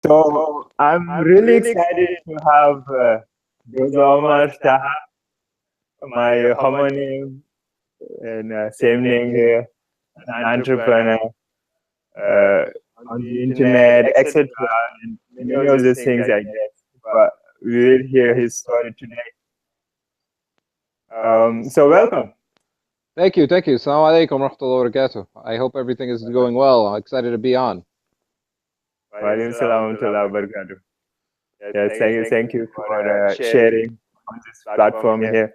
So I'm really excited to have Dr. Omar Taha, my homonym and same name here, an entrepreneur uh, on the internet, etc. And many of those things, I guess. But we will hear his story today. So welcome. Thank you. Assalamu alaikum warahmatullahi wabarakatuh. I hope everything is going well. I'm excited to be on. Wa alaikum salam wa rahmatullahi wa barakatuh. Yeah, thank you for sharing on this platform here.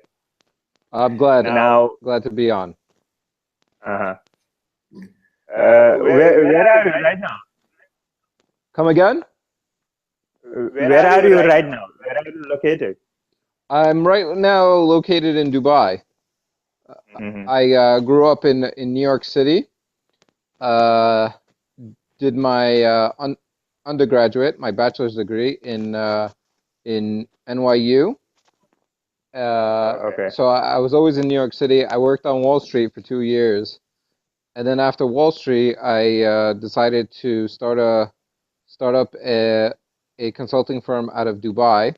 I'm glad Now, glad to be on. uh-huh. Where are you right now? Come again? Where are you right now? Where are you located? I'm right now located in Dubai. Mm-hmm. I grew up in New York City. Did my undergraduate, my bachelor's degree in NYU. Okay. So I was always in New York City. I worked on Wall Street for 2 years, and then after Wall Street, I decided to start up a consulting firm out of Dubai,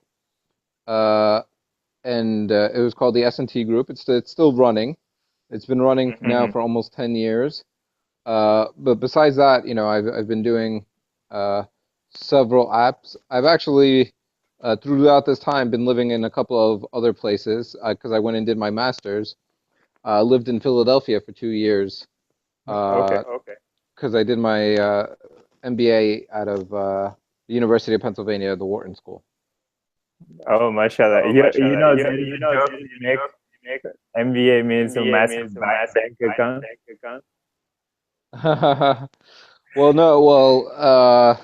and it was called the S&T Group. It's still running. It's been running now for almost 10 years. But besides that, I've been doing several apps. I've actually throughout this time been living in a couple of other places because I went and did my master's. Lived in Philadelphia for 2 years. Okay. Because I did my MBA out of the University of Pennsylvania, the Wharton School. Oh, mashallah. You know, there is a joke you make. MBA means a massive bank account. Well, no,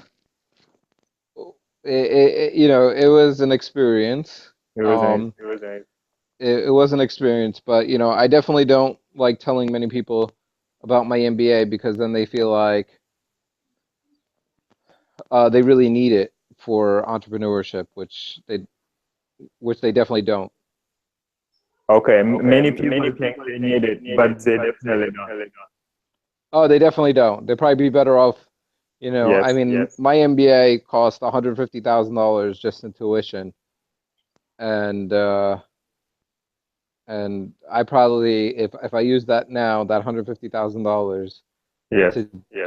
it was an experience. It was nice. It was nice. It was an experience, but I definitely don't like telling many people about my MBA because then they feel like they really need it for entrepreneurship, which they definitely don't. Okay, many people think they need it, but they definitely don't. Oh, they definitely don't. They'd probably be better off. I Yes. mean, my MBA cost $150,000 just in tuition, and I probably, if I use that now, that $150,000 Yes.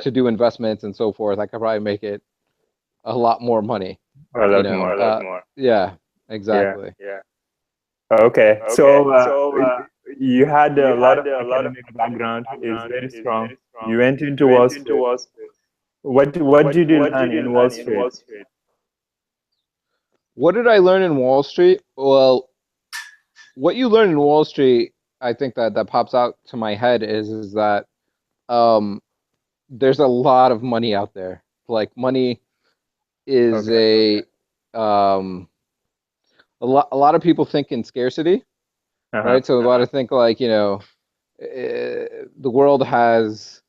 to do investments and so forth, I could probably make it a lot more money. A lot more. Yeah, Yeah. exactly. Okay. So you had a lot of academic background. Is very strong. You went into Wall Street. What did you learn in Wall Street? What did I learn in Wall Street? Well, what you learn in Wall Street, I think that pops out to my head is that um, there's a lot of money out there. Like money is um, a lot of people think in scarcity, right? So a lot of think like, the world has,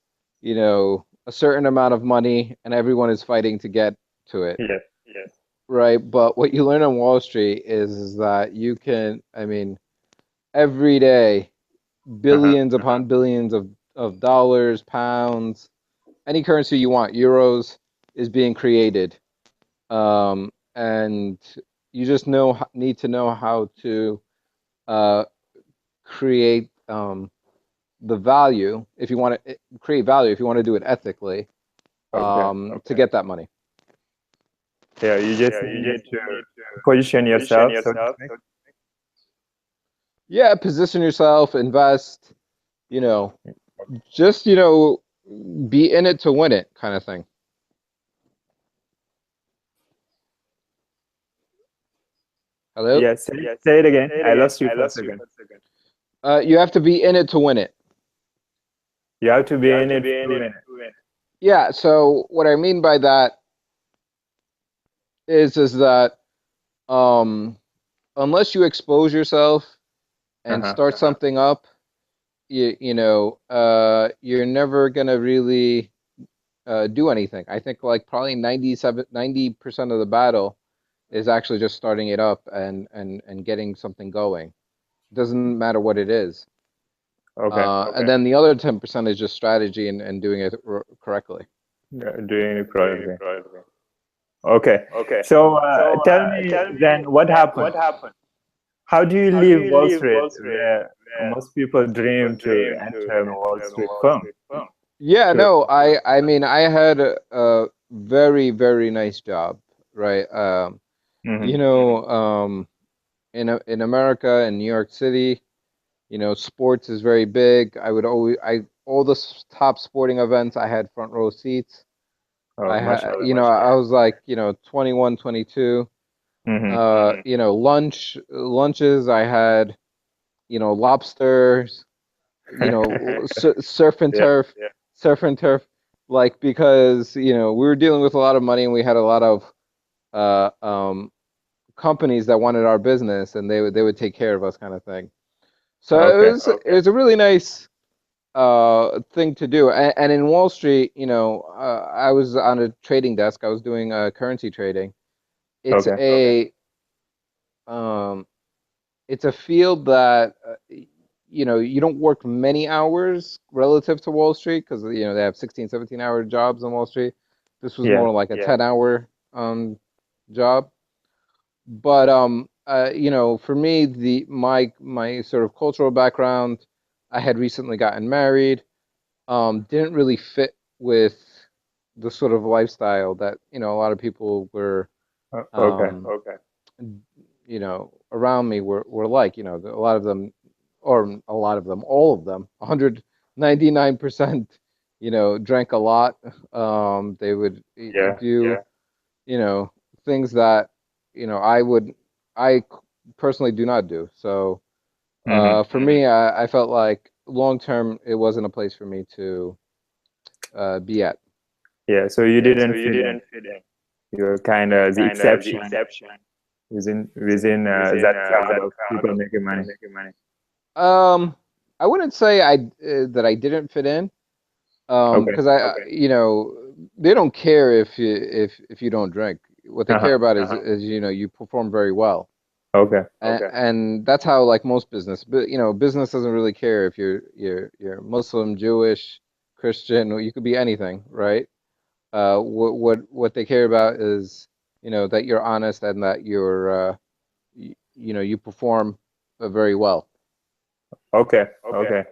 a certain amount of money and everyone is fighting to get to it. Yes. Right. But what you learn on Wall Street is that you can, I mean, every day, billions upon billions of dollars, pounds, any currency you want, euros, is being created. And you just need to know how to uh, create the value if you want to create value, if you want to do it ethically, to get that money. Yeah, you just need to position yourself, so to speak. Yeah, position yourself, invest, just, be in it to win it kind of thing. Hello? Yeah, say it again. I lost you for a second. You have to be in it to win it. You have to be in it to win it. Yeah, so what I mean by that is that unless you expose yourself and start something up, you're never gonna really do anything. I think like probably 90% of the battle is actually just starting it up and getting something going. It doesn't matter what it is. And then the other 10% is just strategy and doing it correctly. Doing it correctly. Okay. So tell me then what happened? How do you leave Wall Street, where most people dream to enter a Wall Street firm? Yeah, To, no, I mean I had a very, very nice job, right? Mhm. You know, in America, in New York City, sports is very big. I would always I all the top sporting events, I had front row seats. Oh, mashallah. I was like, 21, 22. Hmm. Lunches, I had, lobsters, surf and Yeah. turf, surf and turf, like because, we were dealing with a lot of money and we had a lot of uh, um, companies that wanted our business and they would take care of us kind of thing. So Okay. it was a really nice thing to do. And in Wall Street, I was on a trading desk. I was doing currency trading. It's Okay. um, it's a field that you don't work many hours relative to Wall Street because they have 16, 17-hour jobs on Wall Street. This was Yeah. more like a 10-hour job. But for me, the my sort of cultural background, I had recently gotten married, didn't really fit with the sort of lifestyle that a lot of people were Okay. um, around me were like, a lot of them, or a lot of them, all of them, 199%, drank a lot. They would Yeah. do, you know, things that, I personally do not do. So, Hmm. for me, I felt like long term, it wasn't a place for me to be at. Yeah. So you didn't fit in. You're kind of the exception within that crowd of people making money. Um, I wouldn't say that I didn't fit in. Okay. Because they don't care if you don't drink. What they care Uh-huh. about is you perform very well. Okay. And that's how like most business, but business doesn't really care if you're Muslim, Jewish, Christian, or you could be anything, right? What they care about is that you're honest and that you perform very well. Okay. Okay.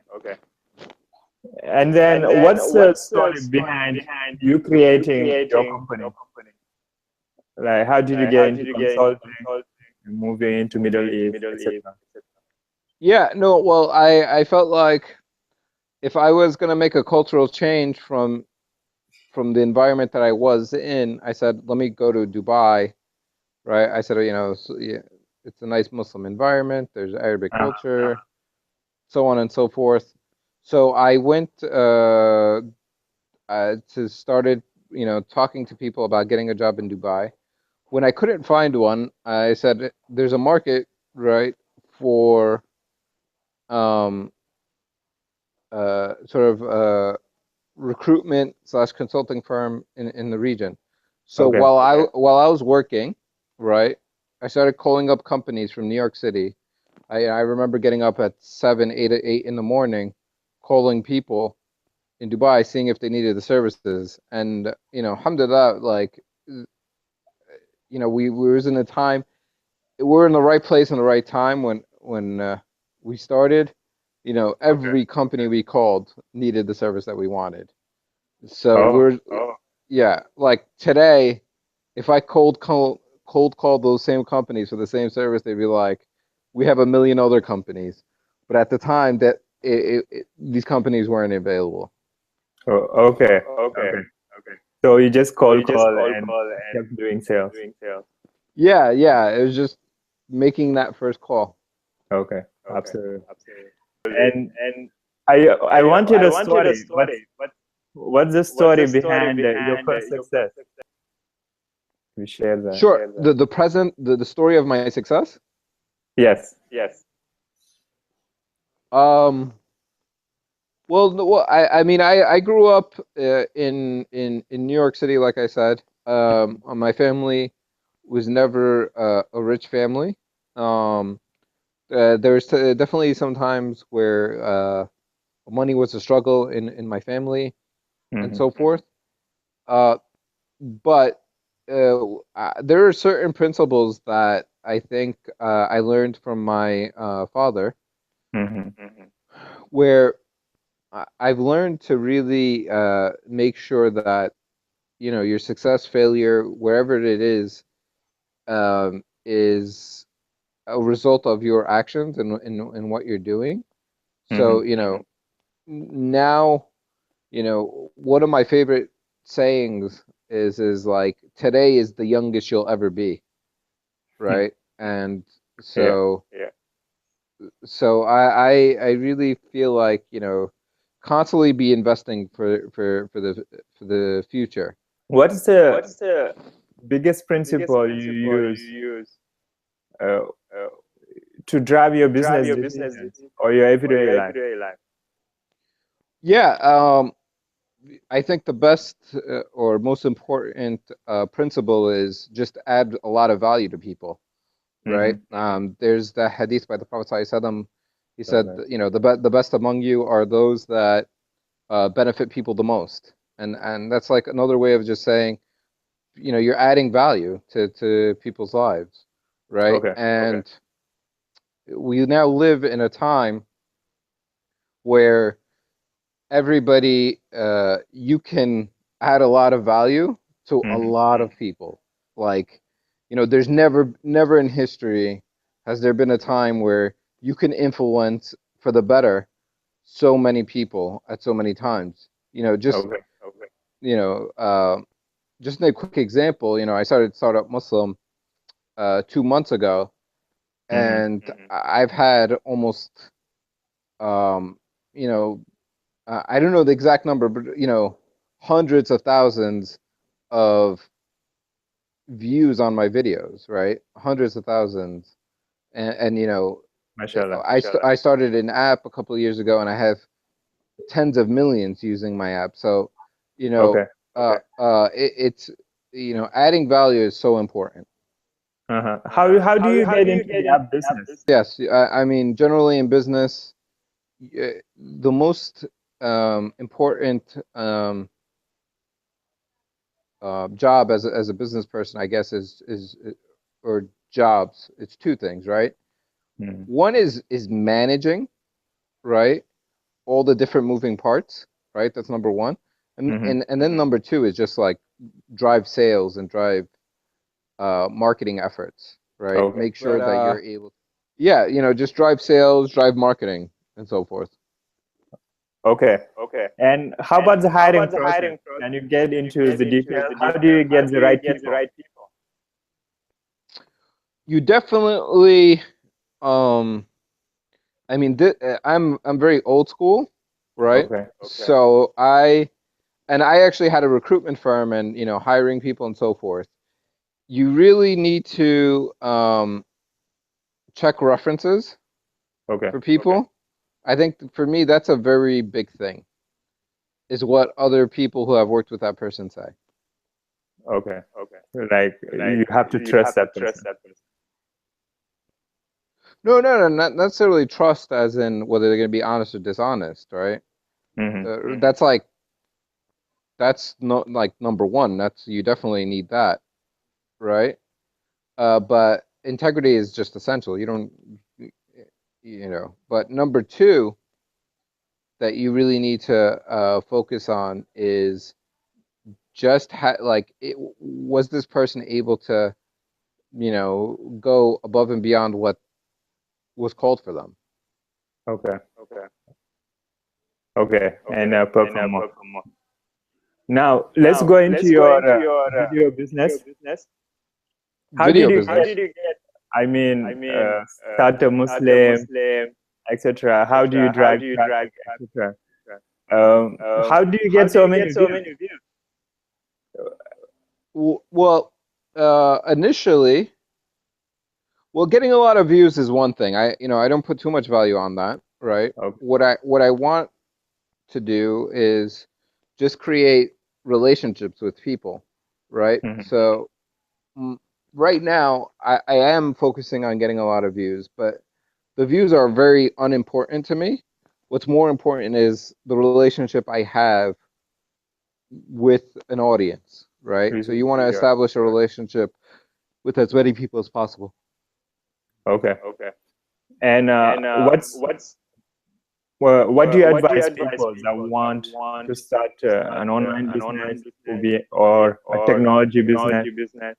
And then what's the story behind you creating your company? Like, how did you get into consulting and moving into Middle East, etc.? Yeah, no, well, I felt like if I was gonna make a cultural change from the environment that I was in, I said, let me go to Dubai, right? I said, yeah, it's a nice Muslim environment. There's Arabic Uh, culture, so on and so forth. So I went to started, talking to people about getting a job in Dubai. When I couldn't find one, I said, there's a market, right, for um, sort of recruitment slash consulting firm in the region. So okay. while I was working, right, I started calling up companies from New York City. I remember getting up at 7, 8 in the morning, calling people in Dubai, seeing if they needed the services. And alhamdulillah, like we was in a time, we're in the right place in the right time when we started. Okay. Every company we called needed the service that we wanted. So Oh, yeah, like today, if I cold call those same companies for the same service, they'd be like, "We have a million other companies," but at the time that these companies weren't available. okay. Okay. So you just call and kept doing sales. Yeah, yeah, it was just making that first call. Okay. Absolutely. And I wanted a story. What's the story behind your first success? We share that. Sure. The story of my success. Yes. Um, well, no, well, I mean, I grew up in New York City, like I said. My family was never a rich family. Um, there's definitely some times where money was a struggle in my family and Hmm. so forth. Uh, but there are certain principles that I think I learned from my father, Mm-hmm. where I've learned to really make sure that your success, failure, wherever it is a result of your actions and what you're doing. So, Mm-hmm. now, one of my favorite sayings is like, today is the youngest you'll ever be, right? And Yeah. so I really feel like, constantly be investing for the future. What's the biggest principle you use uh, to drive your business decisions or your everyday life? Yeah, I think the best or most important principle is just add a lot of value to people, right? Mm-hmm. There's the hadith by the Prophet ﷺ. He said, Okay. the best among you are those that benefit people the most, and that's like another way of just saying, you're adding value to people's lives, right? Okay. And we now live in a time where everybody, you can add a lot of value to a Mm-hmm. lot of people. Like, there's never in history has there been a time where you can influence for the better so many people at so many times. Just Okay. you know, just a quick example. I started Startup Muslim 2 months ago, Mm-hmm. and I've had almost, um, you know, I don't know the exact number, but hundreds of thousands of views on my videos, right? Hundreds of thousands, and Mashallah. I started an app a couple of years ago, and I have tens of millions using my app. So, you know, Okay. it's adding value is so important. Uh-huh. How do you get into the app business? Yes, I mean generally in business, the most important job as a business person, I guess, is or jobs. It's two things, right? Mm-hmm. One is managing, right? All the different moving parts, right? That's number one, and Mm-hmm. and and then number two is just like drive sales and drive marketing efforts, right? Okay. Make sure that you're able. Yeah, just drive sales, drive marketing, and so forth. Okay. And how about the hiring process? Can you get into the detail? How do you get the right people? You definitely, um, I mean, I'm very old school, right? Okay. So I actually had a recruitment firm and hiring people and so forth. You really need to check references Okay. for people. I think for me that's a very big thing. Is what other people who have worked with that person say. Okay. Like you have to trust that person. No, no, no, not necessarily trust as in whether they're going to be honest or dishonest, right? Mm-hmm. That's not like number one. That's you definitely need that, right? But integrity is just essential. You don't, But number two that you really need to focus on is just was this person able to, go above and beyond what was called for them? Okay. And perform more. Now let's go into your video business. How did Video you business. get? I mean, start a Muslim, etc. How do you drive traffic, etc. How do you get so many views? Well, initially, well, getting a lot of views is one thing. I don't put too much value on that, right? Okay. What I want to do is just create relationships with people, right? Mm-hmm. So mm, right now, I am focusing on getting a lot of views, but the views are very unimportant to me. What's more important is the relationship I have with an audience, right? So you want to establish a relationship with as many people as possible. Okay. And what do you advise people that want to start an online business or a technology business?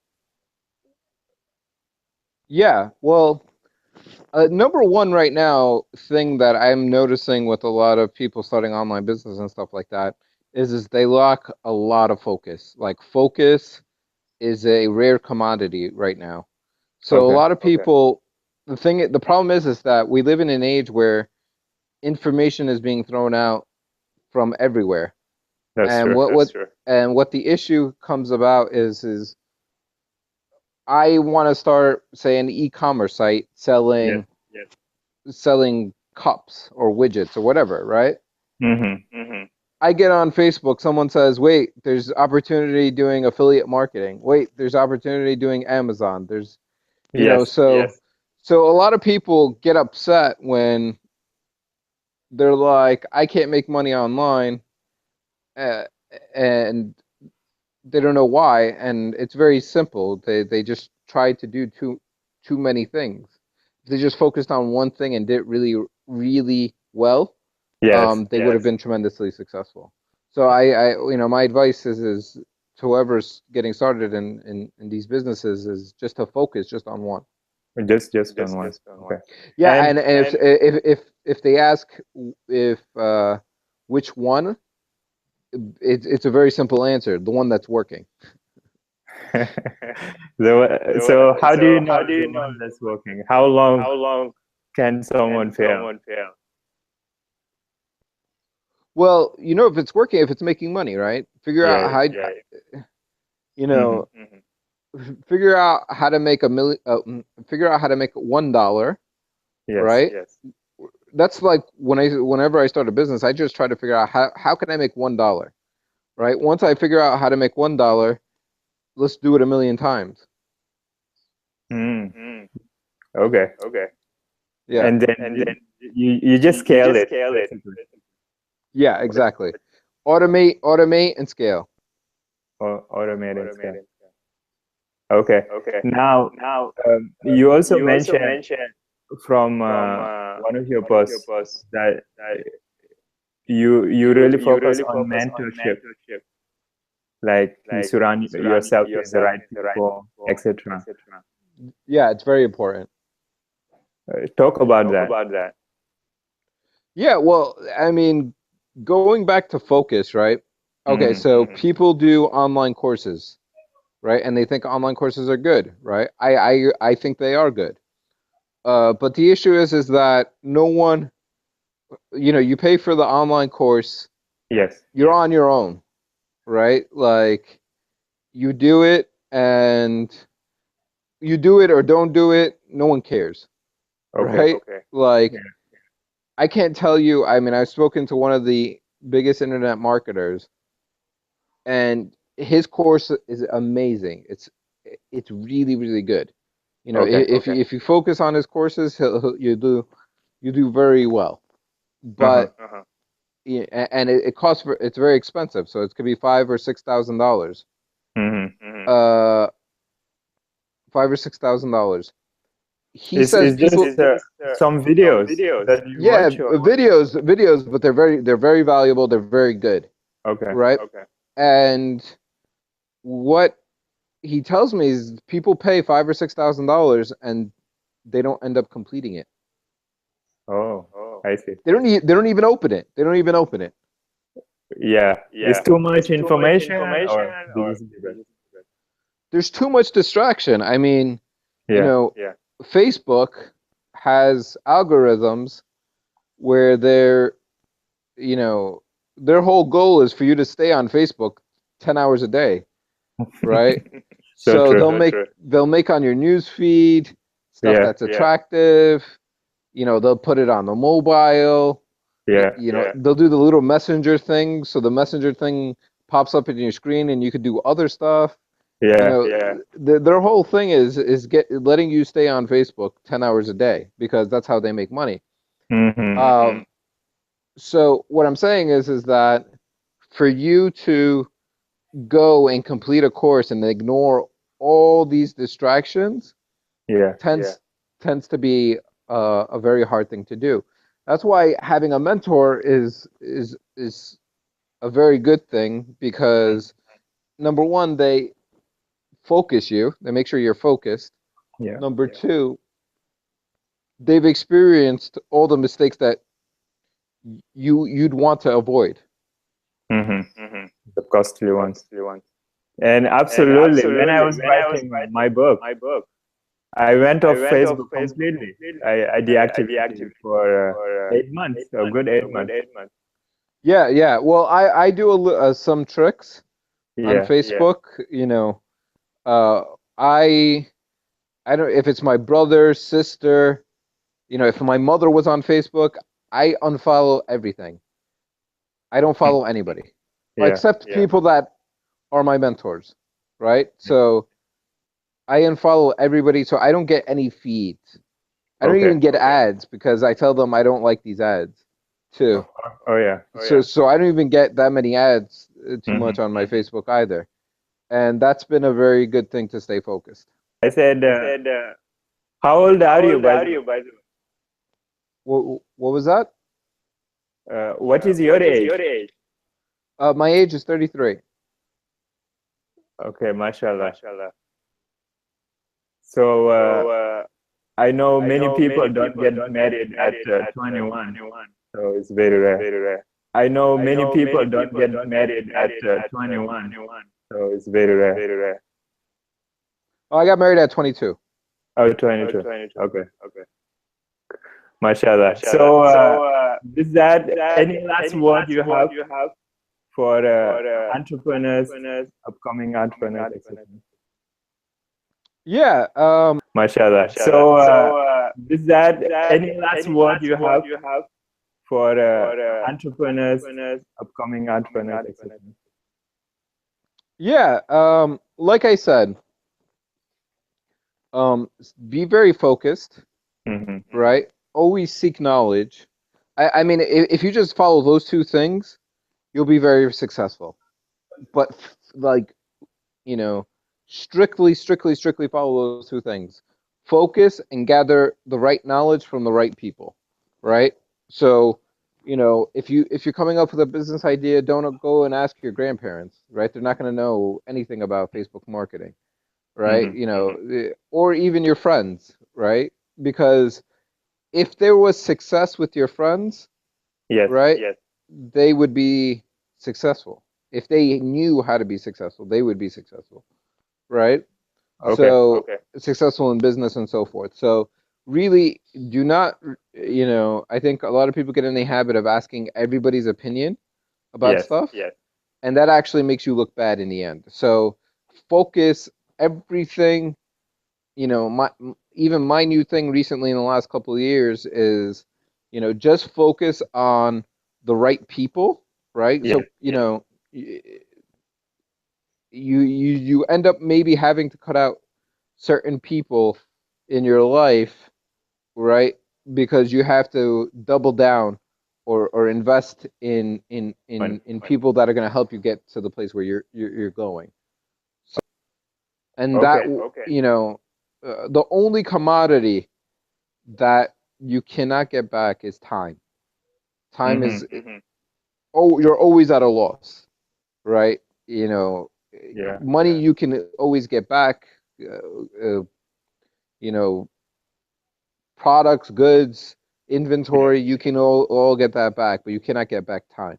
Yeah, well, number one right now thing that I'm noticing with a lot of people starting online business and stuff like that is they lack a lot of focus. Like focus is a rare commodity right now. So a lot of people, the problem is that we live in an age where information is being thrown out from everywhere. That's And true. what the issue comes about is I want to start, say, an e-commerce site selling cups or widgets or whatever, right? I get on Facebook, someone says, wait, there's opportunity doing affiliate marketing. Wait, there's opportunity doing Amazon. There's, so a lot of people get upset when they're like, I can't make money online, and they don't know why. And it's very simple. They just try to do too many things. If they just focused on one thing and did it really, really well, they would have been tremendously successful. So I my advice is to whoever's getting started in these businesses is just to focus just on one. Just on one. Okay. Yeah, and if they ask if which one, it's a very simple answer. The one that's working. So how do you know the one that's working? How long can someone fail? Well, if it's working, if it's making money, right? Figure out how, figure out how to make figure out how to make $1, right? That's like whenever I start a business, I just try to figure out how can I make $1, right? Once I figure out how to make $1, let's do it 1,000,000 times. Okay. Yeah. And then you just scale it. Yeah, exactly. Automate, and scale. Automate and scale. Okay. Now, you also mentioned from one of your posts that you really focus on mentorship, like you surround yourself with the right people, etc. Yeah, it's very important. Talk about that. Yeah, well, I mean, going back to focus, right? Okay, so people do online courses, right? And they think online courses are good, right? I think they are good. But the issue is that no one, you pay for the online course. Yes. You're on your own, right? Like you do it and you do it or don't do it, no one cares. Right? Like I can't tell you, I mean, I've spoken to one of the biggest internet marketers and his course is amazing. It's really, really good. If you focus on his courses, you do very well. But yeah, and it costs it's very expensive, so it could be $5,000 or $6,000. $5,000 or $6,000. He says people some videos that you watch. Videos, but they're very valuable. They're very good. Okay. Right. And what he tells me is people pay $5,000 or $6,000 and they don't end up completing it. Oh, I see. They don't even open it. They don't even open it. Yeah. It's too much information, or there's too much distraction. I mean, Facebook has algorithms where their whole goal is for you to stay on Facebook 10 hours a day, right? So they'll make on your news feed stuff that's attractive. They'll put it on the mobile. They'll do the little messenger thing, so the messenger thing pops up in your screen and you could do other stuff. Their whole thing is letting you stay on Facebook 10 hours a day because that's how they make money. So what I'm saying is that for you to go and complete a course and ignore all these distractions Yeah. tends to be a very hard thing to do. That's why having a mentor is a very good thing, because number one, they focus you. They make sure you're focused. Yeah. Number two, they've experienced all the mistakes that you'd want to avoid. The costly ones. And absolutely, when I was writing my book, I went off Facebook completely. I deactivated it for 8 months, a good 8 months. Yeah. Well, I do some tricks on Yeah. Facebook. You know, uh, I I don't, if it's my brother, sister, you know, if my mother was on Facebook, I unfollow everything. I don't follow anybody, Yeah. except people that are my mentors, right? So I unfollow everybody, so I don't get any feeds. I don't Okay. even get ads, because I tell them I don't like these ads too. Oh yeah. So I don't even get that many ads too much on my Facebook either. And that's been a very good thing to stay focused. I said, how old are you, by the way? What was that? What is your age? My age is 33. Okay, mashallah. So I know many people don't get married at 21, so it's very rare. I know many people don't get married at 21, so it's very rare. Oh, I got married at 22. Oh, 22. Okay. Mashallah. So, with that, any last word you have for entrepreneurs, upcoming entrepreneurs, etc.? Yeah. Mashallah. So, with that, any last word you have for entrepreneurs, upcoming entrepreneurs, etc.? Yeah. Like I said, be very focused, right? Always seek knowledge. I mean, if you just follow those two things, you'll be very successful. But like, you know, strictly follow those two things. Focus and gather the right knowledge from the right people, right? So, you know, if you're coming up with a business idea, don't go and ask your grandparents, right? They're not going to know anything about Facebook marketing, right? You know, or even your friends, right? Because if there was success with your friends, Yes. right, they would be successful. If they knew how to be successful, they would be successful, right? Okay. So successful in business and so forth. So really do not, you know, I think a lot of people get in the habit of asking everybody's opinion about Yes. stuff, and that actually makes you look bad in the end. So focus everything, you know, even my new thing recently in the last couple of years is, you know, just focus on the right people, right? Yeah. So, you know, you end up maybe having to cut out certain people in your life, right? Because you have to double down or invest in people that are going to help you get to the place where you're going. So, and that, you know, the only commodity that you cannot get back is time. Time is, oh, you're always at a loss, right? You know, Yeah. money you can always get back. You know, products, goods, inventory, you can all get that back, but you cannot get back time.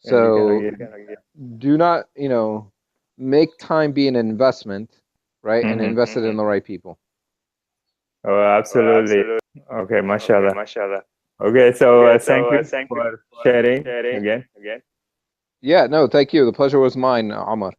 And you So can do not, you know, make time be an investment, right? And invest it in the right people. Oh, absolutely. Okay, mashallah. Okay, so thank you for sharing again. Yeah, no, thank you. The pleasure was mine, Omar.